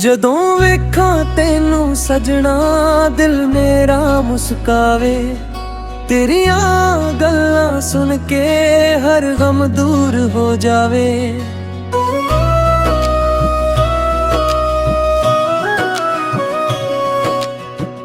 ਜਦੋਂ ਵੇਖਾਂ ਤੈਨੂੰ ਸਜਣਾ ਦਿਲ ਮੇਰਾ ਮੁਸਕਾਵੇ। ਤੇਰੀਆਂ ਗੱਲਾਂ ਸੁਣ ਕੇ ਹਰ ਗਮ ਦੂਰ ਹੋ ਜਾਵੇ।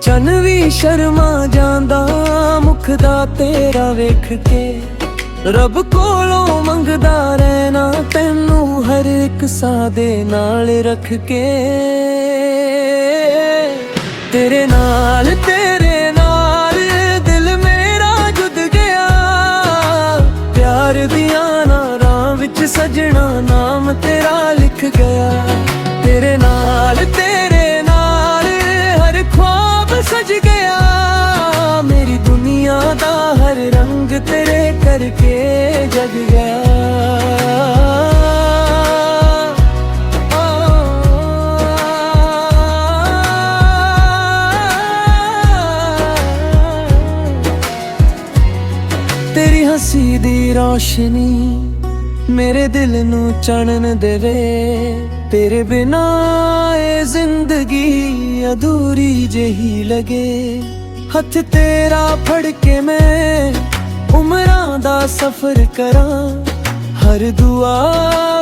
ਚੰਨ ਵੀ ਸ਼ਰਮਾ ਜਾਂਦਾ ਮੁਖ ਦਾ ਤੇਰਾ ਵੇਖ ਕੇ। ਰੱਬ ਕੋਲੋਂ ਮੰਗਦਾ ਰਹਿਣਾ ਤੈਨੂੰ ਹਰ ਇੱਕ ਸਾਹ ਦੇ ਨਾਲ ਰੱਖ ਕੇ। ਤੇਰੇ ਨਾਲ ਦਿਲ ਮੇਰਾ ਜੁੜ ਗਿਆ। ਪਿਆਰ ਦੀਆਂ ਨਾਰਾਂ ਵਿੱਚ ਸਜਣਾ ਨਾਮ ਤੇਰਾ ਲਿਖ ਗਿਆ। ਤੇਰੇ ਨਾਲ ਹਰ ख्वाब सज गया। मेरी दुनिया दा हर रंग तेरे करके जग गया। तेरी हंसी दी रोशनी मेरे दिल नू चानन देवे। तेरे बिना ये जिंदगी अधूरी जही लगे। हथ तेरा फड़ के मैं उमरां दा सफर करां। हर दुआ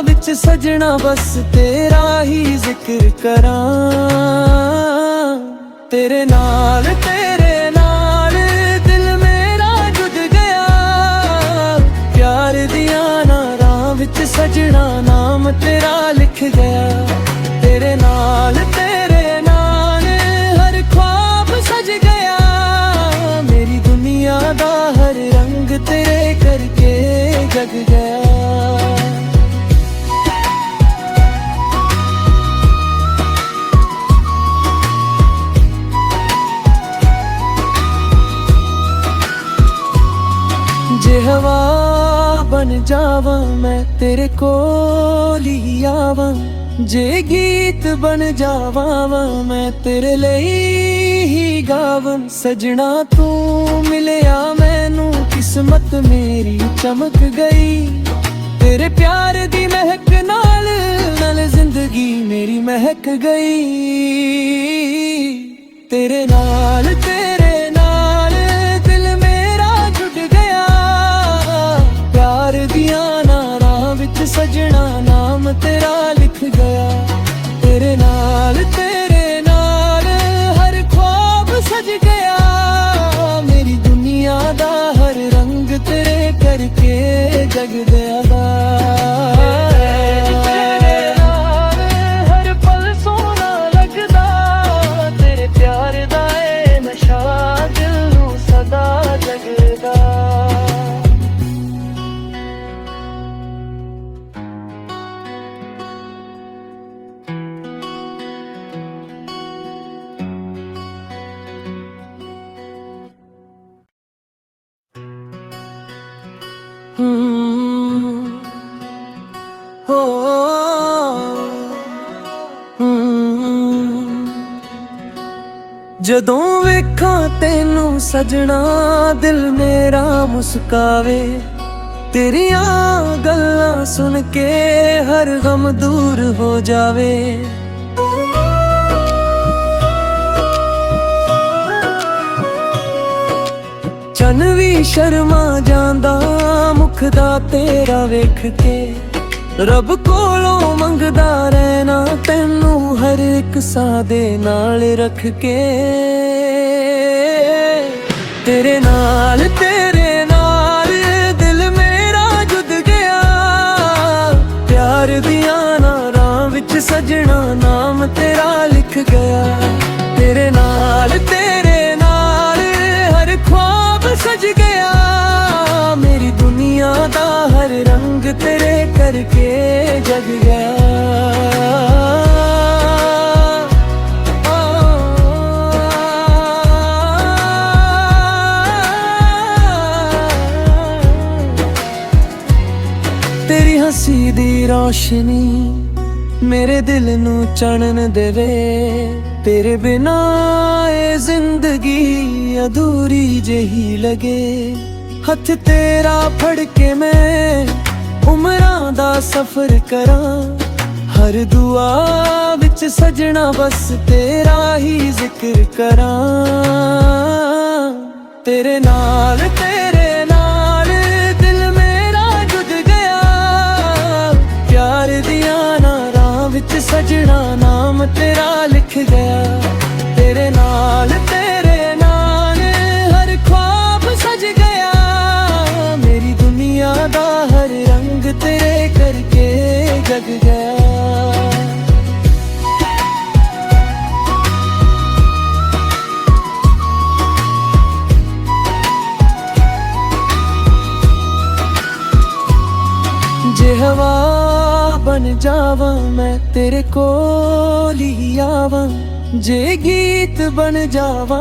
विच सजना बस तेरा ही जिक्र करां। तेरे नाल दिल मेरा जुड़ गया। प्यार दियां नारां विच सजना नाम तेरा लिख गया। तेरे नाल हर ख्वाब सज गया। मेरी दुनिया दा हर रंग तेरे करके जग गया। जे हवा बन जावां मैं तेरे कोल ही आवां। जे गीत बन जावां मैं तेरे लिए ही गावां। सजना तू मिलिया मैनू किस्मत मेरी चमक गई। तेरे प्यार दी महक नाल जिंदगी मेरी महक गई। तेरे नाल दिल मेरा जुड़ गया। प्यार दियां नारां विच सजना नाम तेरा लिख गया। तेरे नाल हर ख्वाब सज गया। मेरी दुनिया दा हर रंग तेरे करके जग गया। हर पल सोना लगदा तेरे प्यार दा ए नशा दिल नू सदा जगदा। ਜਦੋਂ ਵੇਖਾਂ ਤੈਨੂੰ ਸਜਣਾ ਦਿਲ ਮੇਰਾ ਮੁਸਕਾਵੇ। ਤੇਰੀਆਂ ਗੱਲਾਂ ਸੁਣ ਕੇ ਹਰ ਗਮ ਦੂਰ ਹੋ ਜਾਵੇ। ਚੰਨ ਵੀ ਸ਼ਰਮਾ ਜਾਂਦਾ ਮੁਖ ਦਾ ਤੇਰਾ ਵੇਖ ਕੇ। ਰੱਬ ਕੋਲੋਂ ਮੰਗਦਾ ਰਹਿਣਾ ਤੈਨੂੰ ਹਰ ਇੱਕ ਸਾਹ ਦੇ ਨਾਲ ਰੱਖ ਕੇ। ਤੇਰੇ ਨਾਲ ਦਿਲ ਮੇਰਾ ਜੁੜ ਗਿਆ। ਪਿਆਰ ਦੀਆਂ ਨਾਰਾਂ ਵਿੱਚ ਸਜਣਾ ਨਾਮ ਤੇਰਾ ਲਿਖ ਗਿਆ। ਤੇਰੇ ਨਾਲ ਹਰ ख्वाब सज गया। मेरी दुनिया दा हर रंग तेरे करके जग गया। तेरी हंसी दी रोशनी मेरे दिल नू चानन देवे। तेरे बिना ये जिंदगी अधूरी जही लगे। हथ तेरा फड़ के मैं उमरां दा सफर करां। हर दुआ विच सजना बस तेरा ही जिक्र करां। तेरे नाल दिल मेरा जुड़ गया, प्यार दिया ना राह विच सजना नाम तेरा लिख गया। तेरे नाल हर ख्वाब सज गया, मेरी दुनिया दा हर रंग तेरे करके जग गया। जे हवा बन जावा मैं तेरे कोल ही आवा, जे गीत बन जावा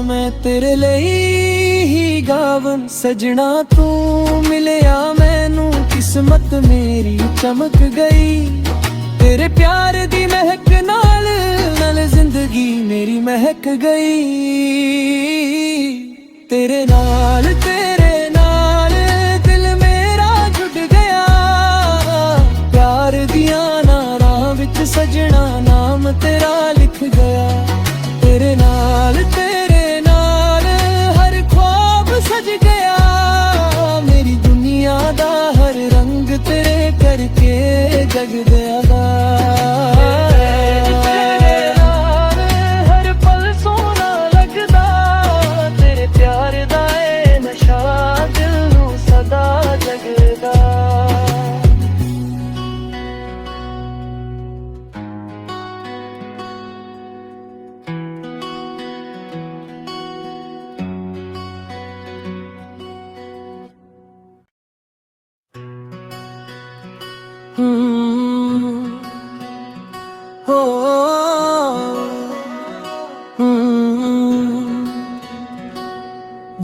मैं तेरे लिए ही गावन। सजना तू मिलिया मैनू किस्मत मेरी चमक गई, तेरे प्यार दी महक नाल जिंदगी मेरी महक गई। तेरे नाल दिल मेरा जुड़ गया, प्यार दिया ना राह विच सजना नाम तेरा लिख गया। तेरे नाल हर ख्वाब सज गया, मेरी दुनिया दा हर रंग तेरे करके जग गया। हर पल सोना लगदा, तेरे प्यार दा ए नशा दिल नू सदा जगदा।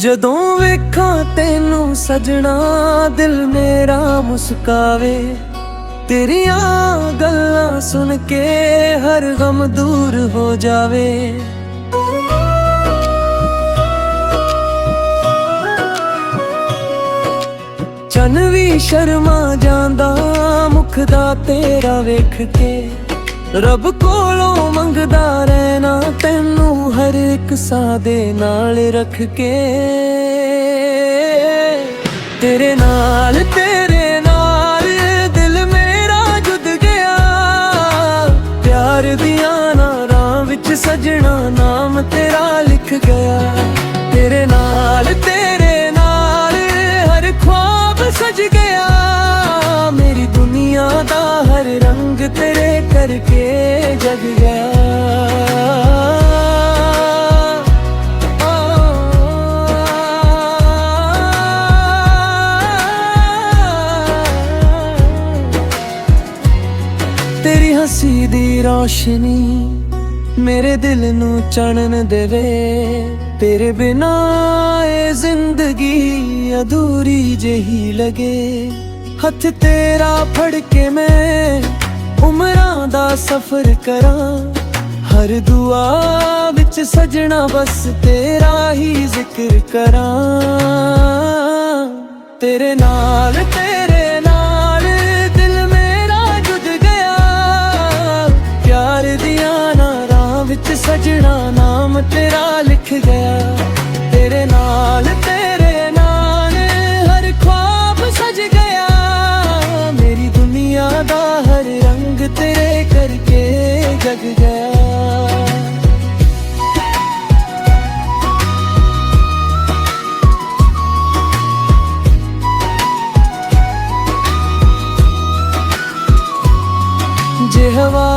ਜਦੋਂ ਵੇਖਾਂ ਤੈਨੂੰ ਸਜਣਾ ਦਿਲ ਮੇਰਾ ਮੁਸਕਾਵੇ, ਤੇਰੀਆਂ ਗੱਲਾਂ ਸੁਣ ਕੇ ਹਰ ਗਮ ਦੂਰ ਹੋ ਜਾਵੇ। ਚੰਨ ਵੀ ਸ਼ਰਮਾ ਜਾਂਦਾ ਮੁਖ ਦਾ ਤੇਰਾ ਵੇਖ ਕੇ, ਰੱਬ ਕੋਲੋਂ ਮੰਗਦਾ ਰਹਿਣਾ ਤੈਨੂੰ ਹਰ ਇੱਕ ਸਾਹ ਦੇ ਨਾਲ ਰੱਖ ਕੇ। ਤੇਰੇ ਨਾਲ ਦਿਲ ਮੇਰਾ ਜੁੜ ਗਿਆ, ਪਿਆਰ ਦੀਆਂ ਨਾ ਰਾਹ ਵਿੱਚ ਸਜਣਾ ਨਾਮ ਤੇਰਾ ਲਿਖ ਗਿਆ। ਤੇਰੇ ਨਾਲ ਹਰ ख्वाब सज गया, मेरी दुनिया दा हर रंग तेरे करके जग गया। तेरी हंसी दी रोशनी मेरे दिल नू चानन देवे, तेरे बिना ये जिंदगी अधूरी जही लगे। हथ तेरा फड़ के मैं उमरां दा सफर करां, हर दुआ विच सजना बस तेरा ही जिक्र करां। तेरे नाल दिल मेरा जुड़ गया, प्यार दिया ना राह विच सजना नाम तेरा लिख गया। तेरे नाल हर ख्वाब सज गया, मेरी दुनिया दा हर रंग तेरे करके जग गया। जे हवा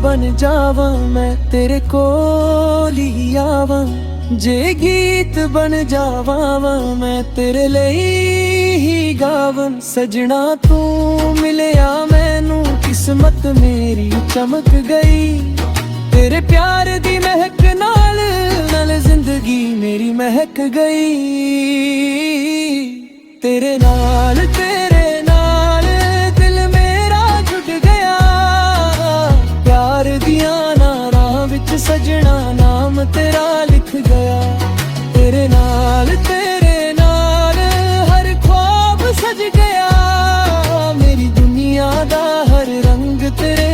बन जावा मैं तेरे कोल ही आवा, जे गीत बन जावा मैं तेरे लिए ही गावन। सजना तू मिलिया मैनू किस्मत मेरी चमक गई, तेरे प्यार दी महक नाल जिंदगी मेरी महक गई। तेरे नाल दिल मेरा जुड़ गया, प्यार दिया ना राह विच सजना नाम तेरा लिख गया। तेरे नाल हर ख्वाब सज गया, मेरी दुनिया दा हर रंग तेरे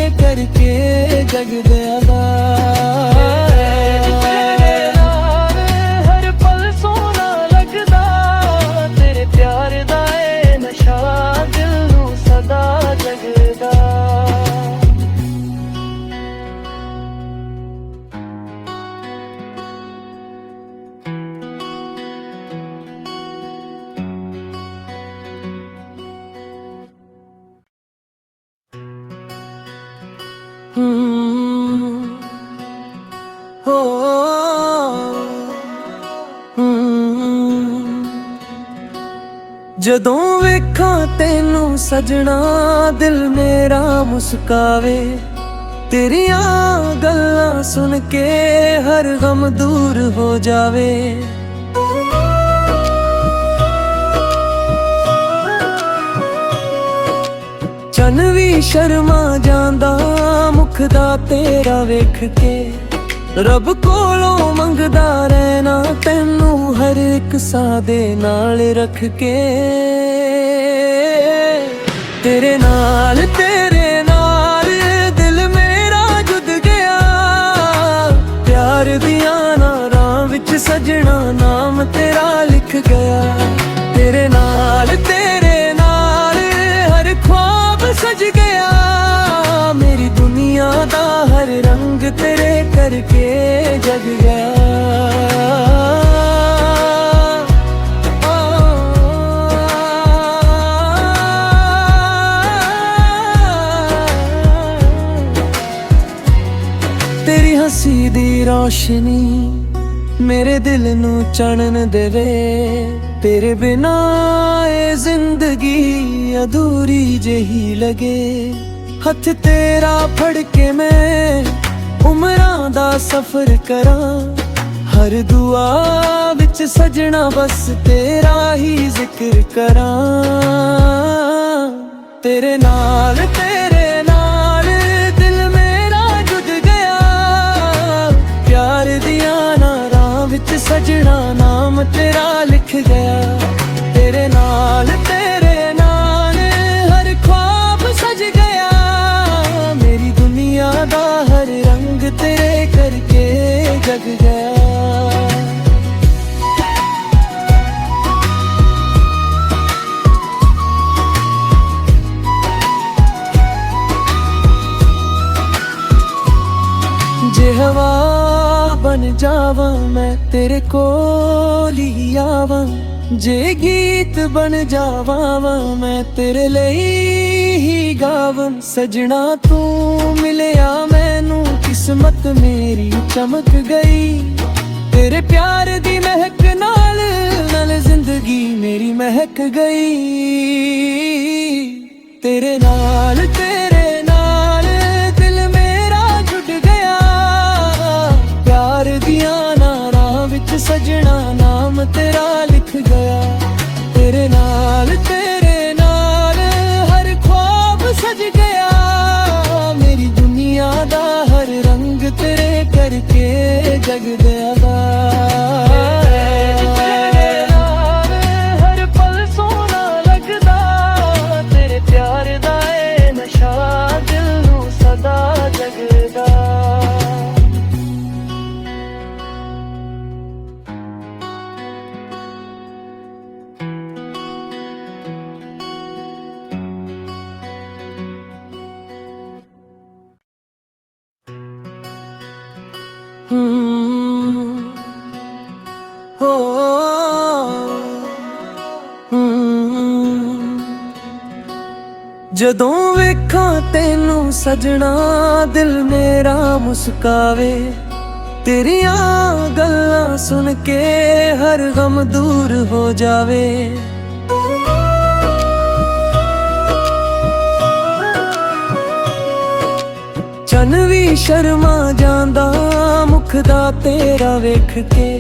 ਜਦੋਂ ਵੇਖਾਂ ਤੈਨੂੰ ਸਜਣਾ ਦਿਲ ਮੇਰਾ ਮੁਸਕਾਵੇ, ਤੇਰੀਆਂ ਗੱਲਾਂ ਸੁਣ ਕੇ ਹਰ ਗਮ ਦੂਰ ਹੋ ਜਾਵੇ। ਚੰਨ ਵੀ ਸ਼ਰਮਾ ਜਾਂਦਾ ਮੁਖ ਦਾ ਤੇਰਾ ਵੇਖ ਕੇ, ਰੱਬ ਕੋਲੋਂ ਮੰਗਦਾ ਰਹਿਣਾ ਤੈਨੂੰ ਹਰ ਇੱਕ ਸਾਹ ਦੇ ਨਾਲ ਰੱਖ ਕੇ। ਤੇਰੇ ਨਾਲ ਦਿਲ ਮੇਰਾ ਜੁੜ ਗਿਆ, ਪਿਆਰ ਦੀਆਂ ਨਾਰਾਂ ਵਿੱਚ ਸਜਣਾ ਨਾਮ ਤੇਰਾ ਲਿਖ ਗਿਆ। ਤੇਰੇ ਨਾਲ ਹਰ ख्वाब सज गया, मेरी दुनिया दा हर रंग तेरे करके जग गया। तेरी हंसी दी रोशनी मेरे दिल नू चानन देवे, तेरे बिना ये जिंदगी अधूरी जही लगे। हथ तेरा फड़ के मैं उमरां दा सफर करां, हर दुआ विच सजना बस तेरा ही जिक्र करां। तेरे नाल दिल मेरा जुड़ गया, प्यार दिया नारां विच सजना नाम तेरा लिख गया। तेरे नाल हर ख्वाब सज गया, मेरी दुनिया दा हर रंग तेरे करके जग गया। जे हवा बन जावा मैं तेरे कोल ही आवा, जे गीत बन जावा मैं तेरे लिए ही गावन। सजना तू मिलिया मैनू किस्मत मेरी चमक गई, तेरे प्यार दी महक नाल जिंदगी मेरी महक गई। तेरे नाल दिल मेरा जुड़ गया, प्यार दिया नारां विच सजना नाम तेरा लिख गया। तेरे नाल हर ख्वाब सज गया, मेरी दुनिया दा हर रंग तेरे करके जग गया। हर पल सोना लगदा, तेरे प्यार दा ए नशा दिल नू सदा जगदा। ਜਦੋਂ ਵੇਖਾਂ ਤੈਨੂੰ ਸਜਣਾ ਦਿਲ ਮੇਰਾ ਮੁਸਕਾਵੇ, ਤੇਰੀਆਂ ਗੱਲਾਂ ਸੁਣ ਕੇ ਹਰ ਗਮ ਦੂਰ ਹੋ ਜਾਵੇ। ਚੰਨ ਵੀ ਸ਼ਰਮਾ ਜਾਂਦਾ ਮੁਖ ਦਾ ਤੇਰਾ ਵੇਖ ਕੇ,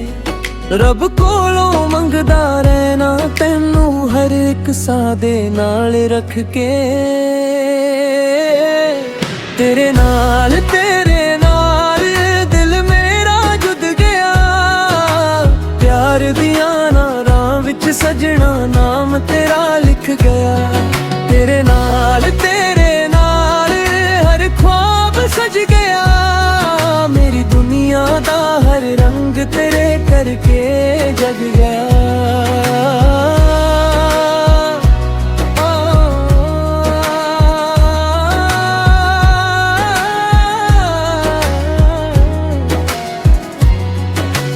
ਰੱਬ ਕੋਲੋਂ ਮੰਗਦਾ ਰਹਿਣਾ ਤੈਨੂੰ ਹਰ ਇੱਕ ਸਾਹ ਦੇ ਨਾਲ ਰੱਖ ਕੇ। ਤੇਰੇ ਨਾਲ ਦਿਲ ਮੇਰਾ ਜੁੜ ਗਿਆ, ਪਿਆਰ ਦੀਆਂ ਨਾਰਾਂ ਵਿੱਚ ਸਜਣਾ ਨਾਮ ਤੇਰਾ ਲਿਖ ਗਿਆ। ਤੇਰੇ ਨਾਲ ਹਰ ख्वाब सज गया, मेरी दुनिया दा हर रंग तेरे करके जग गया।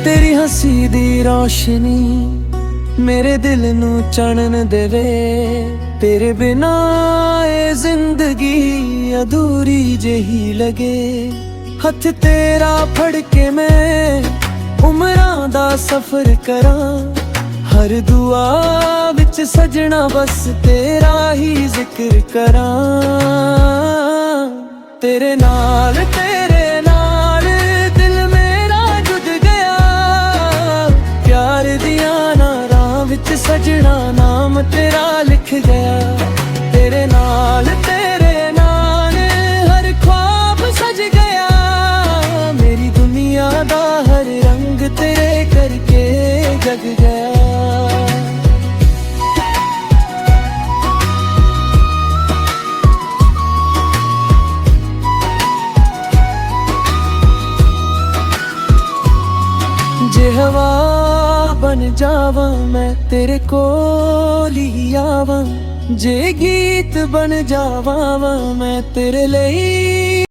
तेरी हंसी दी रोशनी मेरे दिल नू चानन देवे, तेरे बिना ये जिंदगी अधूरी जही लगे। हथ तेरा फड़ के मैं उमरां दा सफर करां, हर दुआ विच सजना बस तेरा ही जिक्र करां। तेरे नाल दिल मेरा जुड़ गया। प्यार दिया नारां विच सजना नाम तेरा लिख गया। तेरे नाल हर ख्वाब सज गया। मेरी दुनिया दा हर रंग तेरे करके जग गया। जे हवा बन जावां मैं तेरे कोल ही आवां। जे गीत बन जावां मैं तेरे लिए।